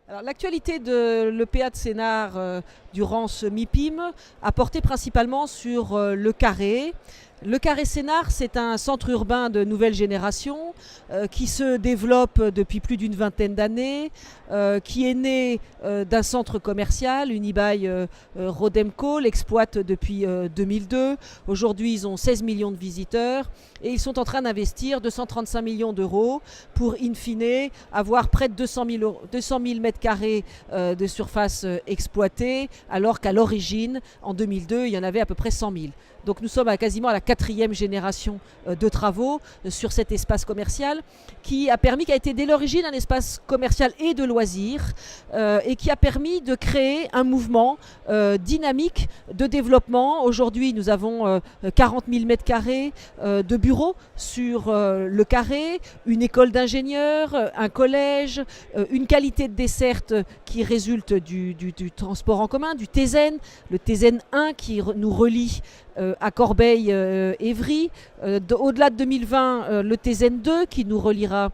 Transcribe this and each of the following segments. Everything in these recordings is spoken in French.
Alors, l'actualité de l'EPA de Sénart durant ce MIPIM a porté principalement sur le Carré. Le Carré Sénart, c'est un centre urbain de nouvelle génération qui se développe depuis plus d'une vingtaine d'années, qui est né d'un centre commercial. Unibail Rodemco l'exploite depuis 2002. Aujourd'hui, ils ont 16 millions de visiteurs et ils sont en train d'investir 235 millions d'euros pour, in fine, avoir près de 200 000 mètres carrés de surface exploitée, alors qu'à l'origine, en 2002, il y en avait à peu près 100 000. Donc nous sommes quasiment à la 4e génération de travaux sur cet espace commercial qui a été dès l'origine un espace commercial et de loisirs et qui a permis de créer un mouvement dynamique de développement. Aujourd'hui, nous avons 40 000 mètres carrés de bureaux sur le Carré, une école d'ingénieurs, un collège, une qualité de desserte qui résulte du transport en commun, du TZN, le TZN 1 qui nous relie à Corbeil-Évry, au-delà de 2020, le TZN 2 qui nous reliera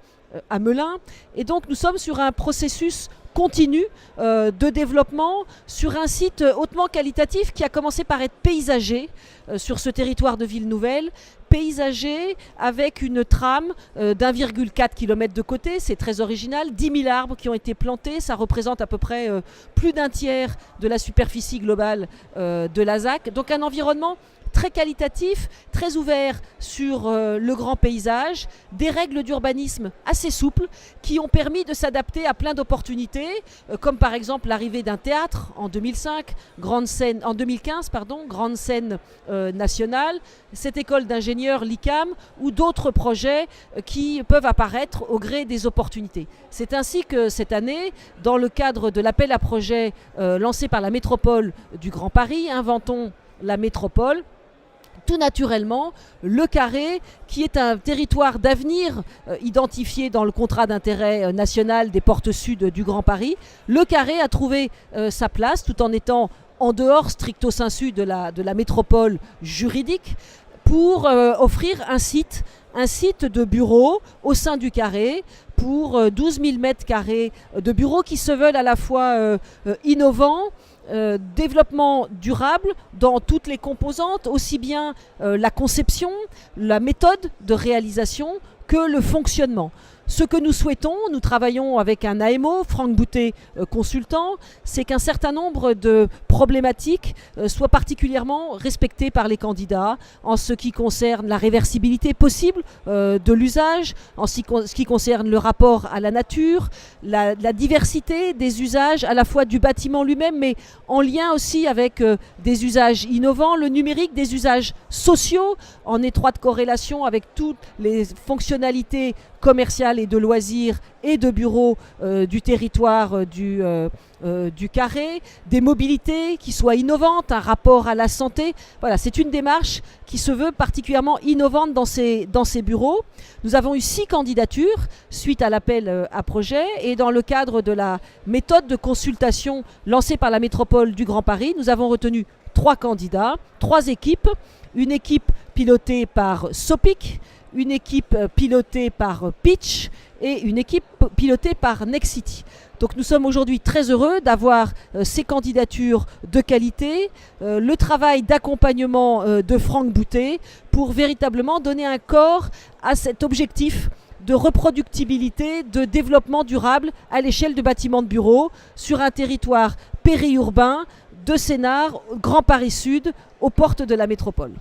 à Melun. Et donc nous sommes sur un processus continu de développement sur un site hautement qualitatif qui a commencé par être paysager sur ce territoire de Ville-Nouvelle, paysager avec une trame d'1,4 km de côté, c'est très original, 10 000 arbres qui ont été plantés, ça représente à peu près plus d'un tiers de la superficie globale de la ZAC, donc un environnement très qualitatif, très ouvert sur le grand paysage, des règles d'urbanisme assez souples qui ont permis de s'adapter à plein d'opportunités, comme par exemple l'arrivée d'un théâtre en 2005, en 2015, grande scène nationale, cette école d'ingénieurs l'ICAM ou d'autres projets qui peuvent apparaître au gré des opportunités. C'est ainsi que cette année, dans le cadre de l'appel à projets lancé par la métropole du Grand Paris, Inventons la métropole, tout naturellement, le Carré, qui est un territoire d'avenir identifié dans le contrat d'intérêt national des portes sud du Grand Paris, le Carré a trouvé sa place tout en étant en dehors stricto sensu de la métropole juridique pour offrir un site de bureaux au sein du Carré pour 12 000 mètres carrés de bureaux qui se veulent à la fois innovants, développement durable dans toutes les composantes, aussi bien la conception, la méthode de réalisation que le fonctionnement. Ce que nous souhaitons, nous travaillons avec un AMO, Franck Boutet consultant, c'est qu'un certain nombre de problématiques soient particulièrement respectées par les candidats en ce qui concerne la réversibilité possible de l'usage, en ce qui concerne le rapport à la nature, la diversité des usages à la fois du bâtiment lui-même mais en lien aussi avec des usages innovants, le numérique, des usages sociaux en étroite corrélation avec toutes les fonctionnalités commerciales et de loisirs et de bureaux du territoire du Carré, des mobilités qui soient innovantes, un rapport à la santé. Voilà, c'est une démarche qui se veut particulièrement innovante dans ces bureaux. Nous avons eu 6 candidatures suite à l'appel à projet et dans le cadre de la méthode de consultation lancée par la métropole du Grand Paris, nous avons retenu 3 candidats, 3 équipes, une équipe pilotée par Sopic, une équipe pilotée par Pitch et une équipe pilotée par Nexity. Donc nous sommes aujourd'hui très heureux d'avoir ces candidatures de qualité, le travail d'accompagnement de Franck Boutet pour véritablement donner un corps à cet objectif de reproductibilité, de développement durable à l'échelle de bâtiments de bureaux sur un territoire périurbain de Sénart, Grand Paris Sud, aux portes de la métropole.